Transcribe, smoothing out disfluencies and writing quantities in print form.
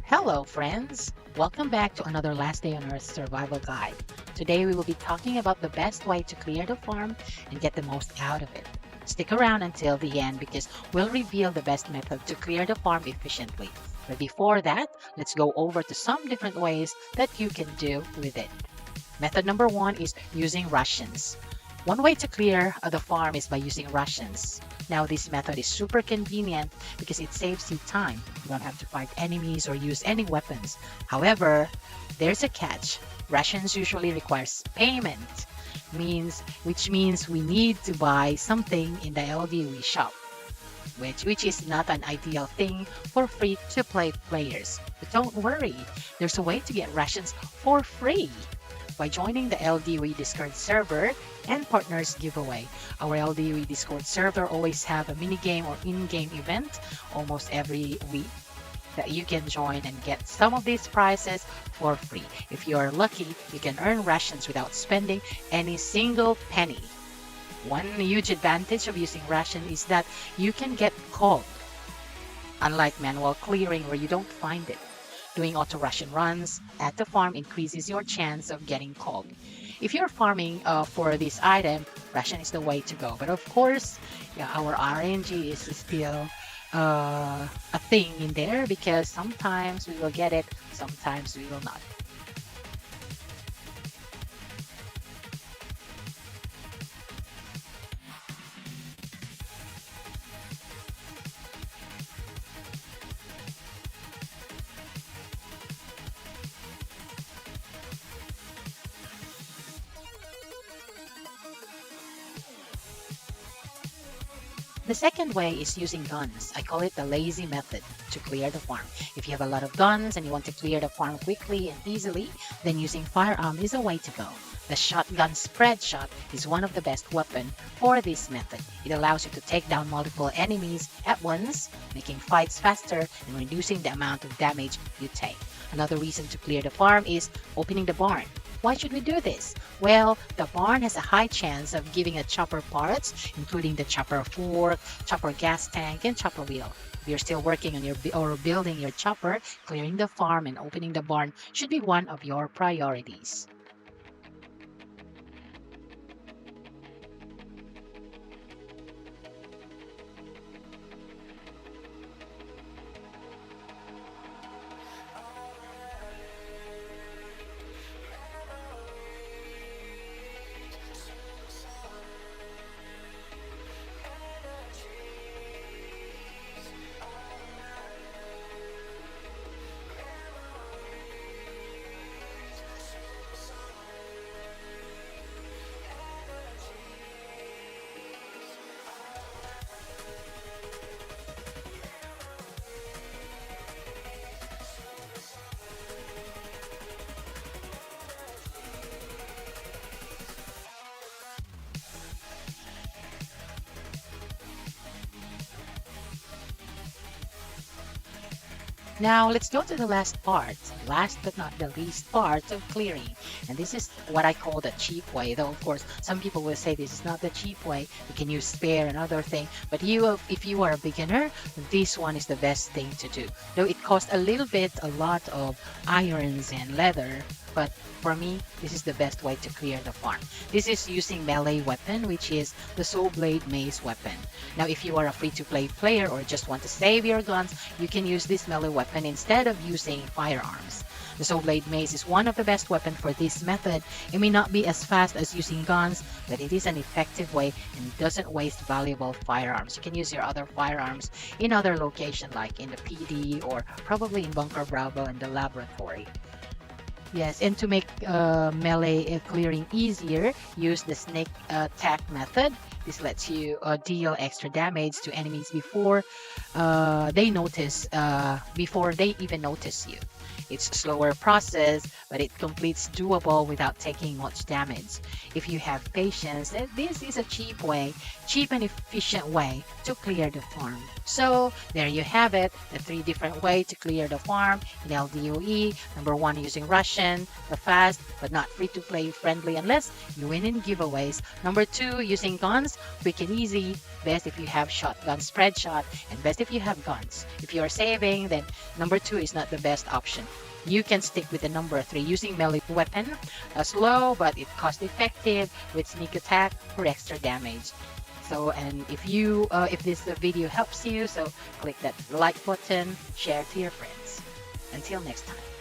Hello, friends! Welcome back to another Last Day on Earth survival guide. Today we will be talking about the best way to clear the farm and get the most out of it. Stick around until the end because we'll reveal the best method to clear the farm efficiently. But before that, let's go over to some different ways that you can do with it. Method number one is using rations. One way to clear the farm is by using rations. Now, this method is super convenient because it saves you time. You don't have to fight enemies or use any weapons. However, there's a catch. Rations usually requires payment, which means we need to buy something in the LDOE shop, which is not an ideal thing for free-to-play players. But don't worry, there's a way to get rations for free by joining the LDOE Discord server and partners giveaway. Our LDOE Discord server always have a mini-game or in-game event almost every week that you can join and get some of these prizes for free. If you are lucky, you can earn rations without spending any single penny. One huge advantage of using ration is that you can get called, unlike manual clearing where you don't find it. Doing auto-ration runs at the farm increases your chance of getting called. If you're farming for this item, ration is the way to go. But of course, yeah, our RNG is still a thing in there because sometimes we will get it, sometimes we will not. The second way is using guns. I call it the lazy method to clear the farm. If you have a lot of guns and you want to clear the farm quickly and easily, then using Firearm is a way to go. The shotgun spread shot is one of the best weapons for this method. It allows you to take down multiple enemies at once, making fights faster and reducing the amount of damage you take. Another reason to clear the farm is opening the barn. Why should we do this? Well, the barn has a high chance of giving a chopper parts, including the chopper fork, chopper gas tank, and chopper wheel. If you're still working on or building your chopper, clearing the farm and opening the barn should be one of your priorities. Now let's go to the last but not the least part of clearing. And this is what I call the cheap way. Though of course, some people will say this is not the cheap way. You can use spare and other thing. But if you are a beginner, this one is the best thing to do. Though it costs a lot of irons and leather. But for me, this is the best way to clear the farm. This is using melee weapon, which is the Soul Blade Mace weapon. Now, if you are a free-to-play player or just want to save your guns, you can use this melee weapon instead of using firearms. The Soul Blade Mace is one of the best weapons for this method. It may not be as fast as using guns, but it is an effective way and doesn't waste valuable firearms. You can use your other firearms in other locations like in the PD or probably in Bunker Bravo in the laboratory. Yes, and to make melee clearing easier, use the snake attack method. This lets you deal extra damage to enemies before before they even notice you. It's a slower process, but it completes doable without taking much damage. If you have patience, this is a cheap and efficient way to clear the farm. So there you have it, the 3 different ways to clear the farm in LDOE. Number 1, using Russian, the fast but not free-to-play friendly unless you win in giveaways. Number 2, using guns weapons, quick and easy, best if you have shotgun spread shot, and best if you have guns. If you are saving, then number 2 is not the best option. You can stick with the number 3 using melee weapon, slow but it cost effective with sneak attack for extra damage. So, and if this video helps you, so click that like button, share to your friends. Until next time.